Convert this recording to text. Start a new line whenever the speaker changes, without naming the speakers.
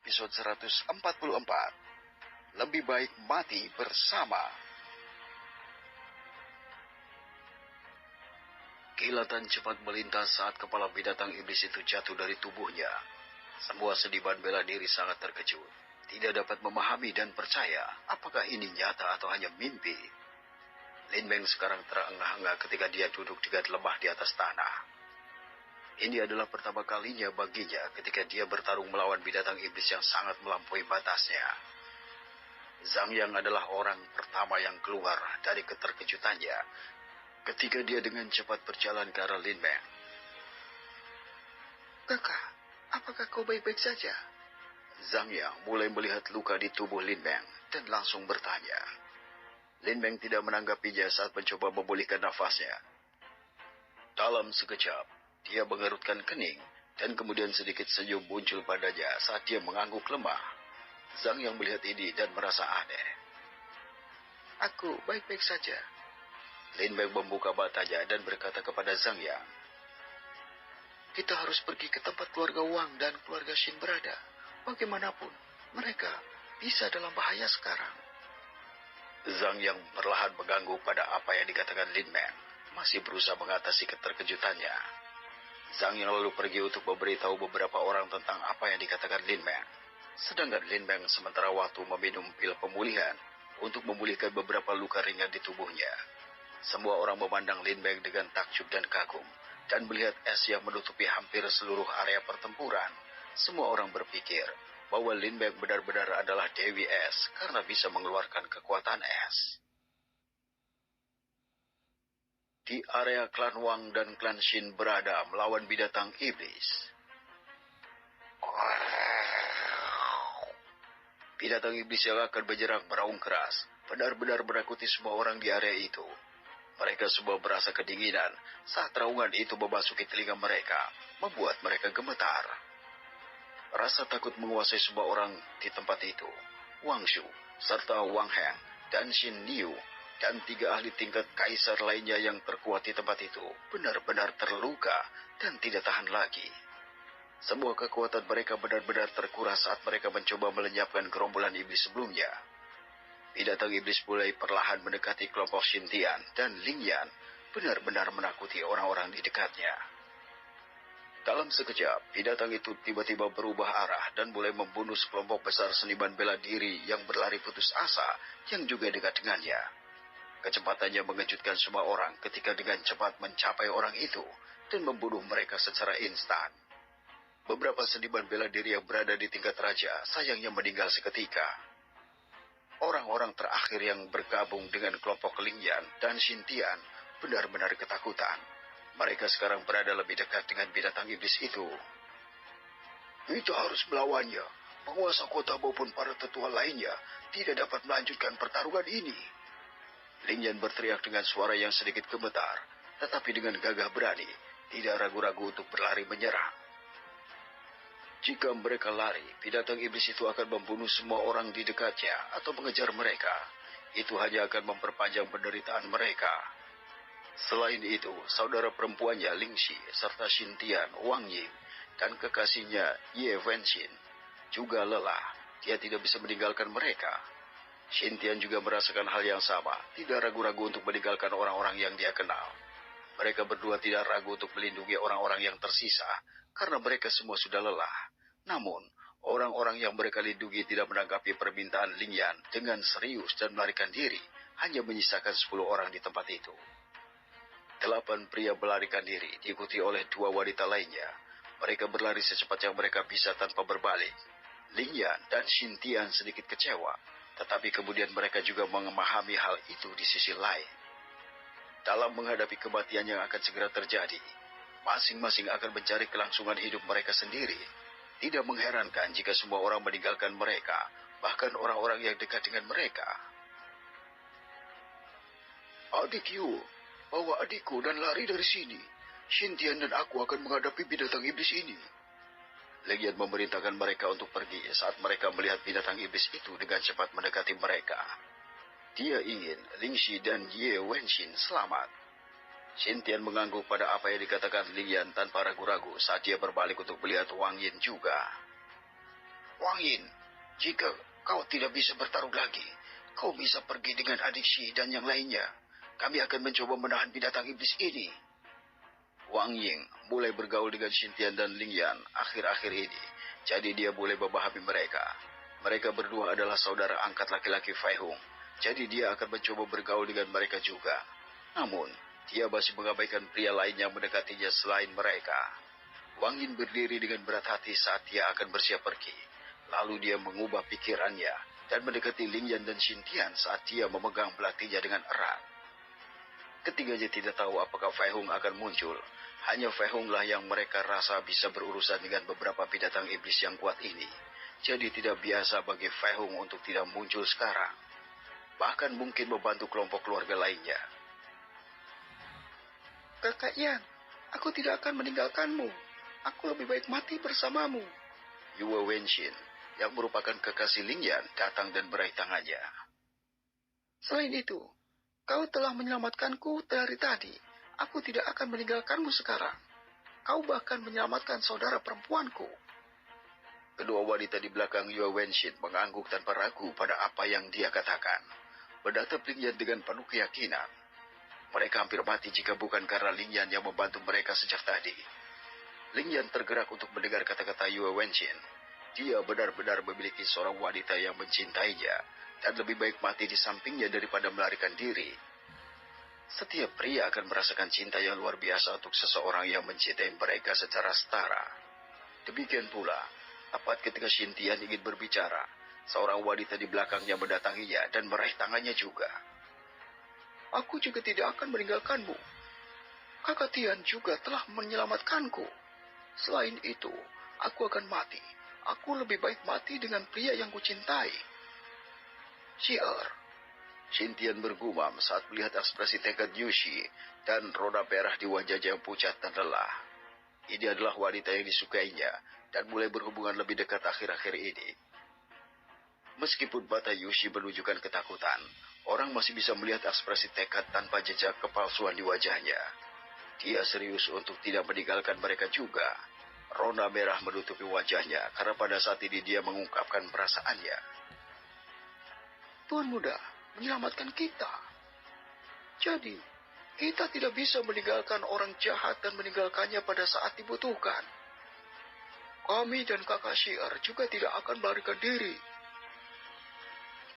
episode 144. Lebih baik mati bersama. Kilatan cepat melintas saat kepala binatang iblis itu jatuh dari tubuhnya. Semua seniman bela diri sangat terkejut. Tidak dapat memahami dan percaya apakah ini nyata atau hanya mimpi. Lin Beng sekarang terengah-engah ketika dia duduk dengan lemah di atas tanah. Ini adalah pertama kalinya baginya ketika dia bertarung melawan binatang iblis yang sangat melampaui batasnya. Zhang Yang adalah orang pertama yang keluar dari keterkejutannya ketika dia dengan cepat berjalan ke arah Lin Beng. "Kakak, apakah kau baik-baik saja?" Zhang Yang mulai melihat luka di tubuh Lin Beng dan langsung bertanya. Lin Beng tidak menanggapinya saat mencoba memulihkan nafasnya. Dalam sekejap, dia mengerutkan kening dan kemudian sedikit senyum muncul padanya saat dia mengangguk lemah. Zhang Yang melihat ini dan merasa aneh. "Aku baik-baik saja." Lin Beng membuka matanya dan berkata kepada Zhang Yang, "Kita harus pergi ke tempat keluarga Wang dan keluarga Xin berada. Bagaimanapun, mereka bisa dalam bahaya sekarang." Zhang Yang perlahan mengangguk pada apa yang dikatakan Lin Beng, masih berusaha mengatasi keterkejutannya. Zhang Yang lalu pergi untuk memberitahu beberapa orang tentang apa yang dikatakan Lin Beng. Sedangkan Lin Beng sementara waktu meminum pil pemulihan untuk memulihkan beberapa luka ringan di tubuhnya. Semua orang memandang Lin Beng dengan takjub dan kagum, dan melihat es yang menutupi hampir seluruh area pertempuran. Semua orang berpikir bahwa Lin Beng benar-benar adalah Dewi Es karena bisa mengeluarkan kekuatan es. Di area klan Wang dan klan Xin berada melawan binatang iblis. Binatang iblis yang akan menyerang meraung keras, benar-benar menakuti semua orang di area itu. Mereka semua merasa kedinginan saat raungan itu memasuki telinga mereka, membuat mereka gemetar. Rasa takut menguasai semua orang di tempat itu. Wang Shu, serta Wang Heng, dan Xin Niu, dan 3 ahli tingkat kaisar lainnya yang terkuat di tempat itu, benar-benar terluka dan tidak tahan lagi. Semua kekuatan mereka benar-benar terkuras saat mereka mencoba melenyapkan gerombolan iblis sebelumnya. Binatang iblis mulai perlahan mendekati kelompok Xintian dan Lingyan, benar-benar menakuti orang-orang di dekatnya. Dalam sekejap, binatang itu tiba-tiba berubah arah dan mulai membunuh sekelompok besar seniman bela diri yang berlari putus asa yang juga dekat dengannya. Kecepatannya mengejutkan semua orang ketika dengan cepat mencapai orang itu dan membunuh mereka secara instan. Beberapa seniman bela diri yang berada di tingkat raja sayangnya meninggal seketika. Orang-orang terakhir yang bergabung dengan kelompok Lingyan dan Xintian benar-benar ketakutan. Mereka sekarang berada lebih dekat dengan binatang iblis itu. "Kita harus melawannya. Penguasa kota maupun para tetua lainnya tidak dapat melanjutkan pertarungan ini." Lingyan berteriak dengan suara yang sedikit gemetar, tetapi dengan gagah berani, tidak ragu-ragu untuk berlari menyerang. Jika mereka lari, binatang iblis itu akan membunuh semua orang di dekatnya atau mengejar mereka. Itu hanya akan memperpanjang penderitaan mereka. Selain itu, saudara perempuannya Lingxi serta Xintian, Wang Ying, dan kekasihnya Ye Wenxin juga lelah. Dia tidak bisa meninggalkan mereka. Xintian juga merasakan hal yang sama, tidak ragu-ragu untuk meninggalkan orang-orang yang dia kenal. Mereka berdua tidak ragu untuk melindungi orang-orang yang tersisa, karena mereka semua sudah lelah. Namun, orang-orang yang mereka lindungi tidak menanggapi permintaan Lingyan dengan serius dan melarikan diri, hanya menyisakan 10 orang di tempat itu. 8 pria melarikan diri, diikuti oleh 2 wanita lainnya. Mereka berlari secepat yang mereka bisa tanpa berbalik. Lingyan dan Xintian sedikit kecewa, tetapi kemudian mereka juga memahami hal itu di sisi lain. Dalam menghadapi kematian yang akan segera terjadi, masing-masing akan mencari kelangsungan hidup mereka sendiri. Tidak mengherankan jika semua orang meninggalkan mereka, bahkan orang-orang yang dekat dengan mereka. "Adik Yu, bawa adikku dan lari dari sini. Xintian dan aku akan menghadapi binatang iblis ini." Lingyan memerintahkan mereka untuk pergi saat mereka melihat binatang iblis itu dengan cepat mendekati mereka. Dia ingin Lingxi dan Ye Wenxin selamat. Xintian mengangguk pada apa yang dikatakan Lingyan tanpa ragu-ragu saat dia berbalik untuk melihat Wang Yin juga. Wang Yin, jika kau tidak bisa bertarung lagi, kau bisa pergi dengan adik Shi dan yang lainnya. Kami akan mencoba menahan binatang iblis ini. Wang Ying mulai bergaul dengan Xintian dan Ling Yan akhir-akhir ini, jadi dia boleh memahami mereka. Mereka berdua adalah saudara angkat laki-laki Fei Hung, jadi dia akan mencoba bergaul dengan mereka juga. Namun, dia masih mengabaikan pria lain yang mendekatinya selain mereka. Wang Yin berdiri dengan berat hati saat dia akan bersiap pergi. Lalu dia mengubah pikirannya dan mendekati Ling Yan dan Xintian saat dia memegang pelatihnya dengan erat. Ketiganya tidak tahu apakah Fei Hung akan muncul. Hanya Fei Hung lah yang mereka rasa bisa berurusan dengan beberapa binatang iblis yang kuat ini. Jadi tidak biasa bagi Fei Hung untuk tidak muncul sekarang. Bahkan mungkin membantu kelompok keluarga lainnya. Kakak Yang, aku tidak akan meninggalkanmu. Aku lebih baik mati bersamamu. Yue Wenxin, yang merupakan kekasih Ling Yan, datang dan meraih tangannya. Selain itu, kau telah menyelamatkanku dari tadi. Aku tidak akan meninggalkanmu sekarang. Kau bahkan menyelamatkan saudara perempuanku. Kedua wanita di belakang Yue Wenxin mengangguk tanpa ragu pada apa yang dia katakan. Menatap Ling Yan dengan penuh keyakinan. Mereka hampir mati jika bukan karena Ling Yan yang membantu mereka sejak tadi. Ling Yan tergerak untuk mendengar kata-kata Yue Wenxin. Dia benar-benar memiliki seorang wanita yang mencintainya, dan lebih baik mati di sampingnya daripada melarikan diri. Setiap pria akan merasakan cinta yang luar biasa untuk seseorang yang mencintai mereka secara setara. Demikian pula, tepat ketika Xintian ingin berbicara, seorang wanita di belakangnya mendatanginya dan meraih tangannya juga. Aku juga tidak akan meninggalkanmu. Kakak Tian juga telah menyelamatkanku. Selain itu, aku akan mati. Aku lebih baik mati dengan pria yang kucintai. Xier. Xintian bergumam saat melihat ekspresi tekad Yushi dan roda merah di wajahnya yang pucat dan lelah. Ini adalah wanita yang disukainya dan mulai berhubungan lebih dekat akhir-akhir ini. Meskipun mata Yushi menunjukkan ketakutan, orang masih bisa melihat ekspresi tekad tanpa jejak kepalsuan di wajahnya. Dia serius untuk tidak meninggalkan mereka juga. Rona merah menutupi wajahnya karena pada saat ini dia mengungkapkan perasaannya. Tuan Muda menyelamatkan kita. Jadi, kita tidak bisa meninggalkan orang jahat dan meninggalkannya pada saat dibutuhkan. Kami dan kakak Xier juga tidak akan melarikan diri